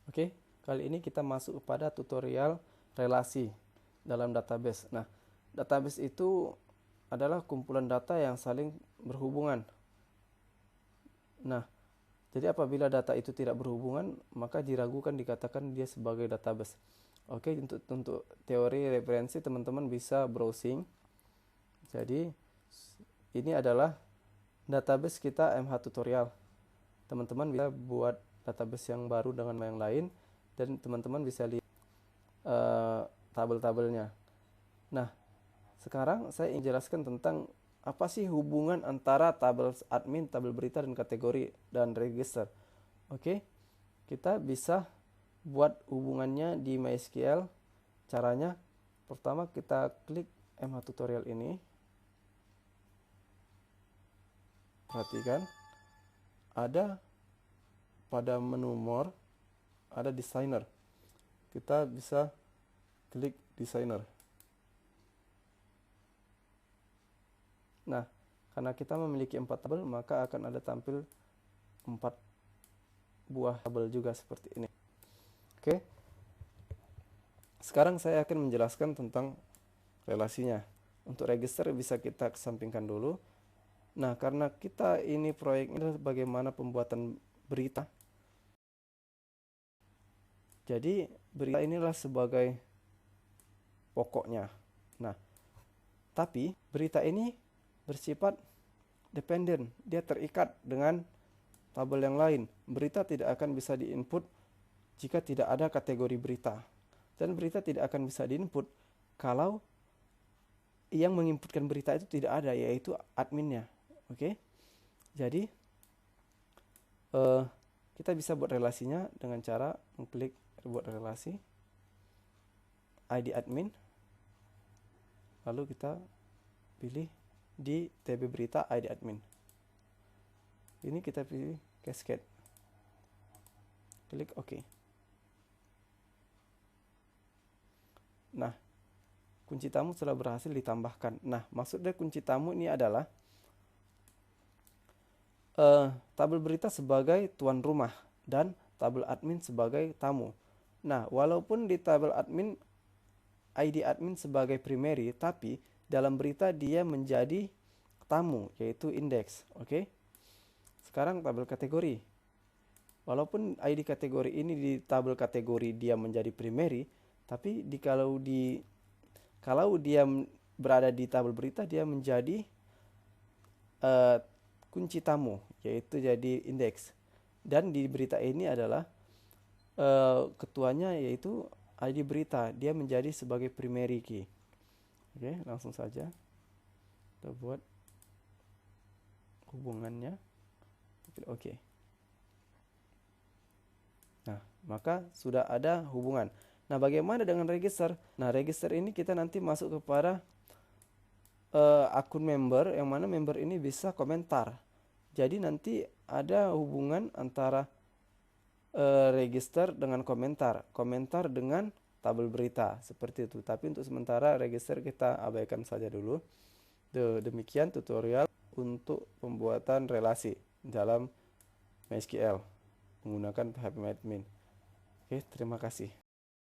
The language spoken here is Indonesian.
Oke, kali ini kita masuk kepada tutorial relasi dalam database. Nah, database itu adalah kumpulan data yang saling berhubungan. Nah, jadi apabila data itu tidak berhubungan, maka diragukan dikatakan dia sebagai database. Oke, untuk teori referensi teman-teman bisa browsing. Jadi ini adalah database kita MH tutorial. Teman-teman bisa buat database yang baru dengan yang lain, dan teman-teman bisa lihat tabel-tabelnya. Nah, sekarang saya ingin jelaskan tentang apa sih hubungan antara tabel admin, tabel berita, dan kategori dan register. Oke, kita bisa buat hubungannya di MySQL. Caranya, pertama kita klik MH tutorial ini. Perhatikan, ada pada menu more, ada designer. Kita bisa klik designer. Nah, karena kita memiliki 4 tabel, maka akan ada tampil 4 buah tabel juga seperti ini. Oke. Sekarang saya akan menjelaskan tentang relasinya. Untuk register bisa kita kesampingkan dulu. Nah, karena kita ini proyeknya bagaimana pembuatan berita. Jadi, berita inilah sebagai pokoknya. Nah, tapi berita ini bersifat dependen. Dia terikat dengan tabel yang lain. Berita tidak akan bisa diinput jika tidak ada kategori berita. Dan berita tidak akan bisa diinput kalau yang menginputkan berita itu tidak ada, yaitu adminnya. Oke. Jadi kita bisa buat relasinya dengan cara mengklik buat relasi ID admin, lalu kita pilih di TB berita ID admin. Ini kita pilih cascade, klik OK. Nah, kunci tamu telah berhasil ditambahkan. Nah, maksudnya kunci tamu ini adalah tabel berita sebagai tuan rumah dan tabel admin sebagai tamu. Nah, walaupun di tabel admin ID admin sebagai primary, tapi dalam berita dia menjadi tamu, yaitu indeks. Oke. Sekarang tabel kategori. Walaupun ID kategori ini di tabel kategori dia menjadi primary, tapi kalau dia berada di tabel berita dia menjadi kunci tamu, yaitu jadi indeks. Dan di berita ini adalah ketuanya yaitu ID berita, dia menjadi sebagai primary key. Oke, langsung saja kita buat hubungannya. Oke. Nah, maka sudah ada hubungan. Nah, bagaimana dengan register? Nah, register ini kita nanti masuk kepada akun member, yang mana member ini bisa komentar. Jadi nanti ada hubungan antara register dengan komentar dengan tabel berita, seperti itu. Tapi untuk sementara register kita abaikan saja dulu. Demikian tutorial untuk pembuatan relasi dalam MySQL menggunakan PHP Admin. Oke, terima kasih.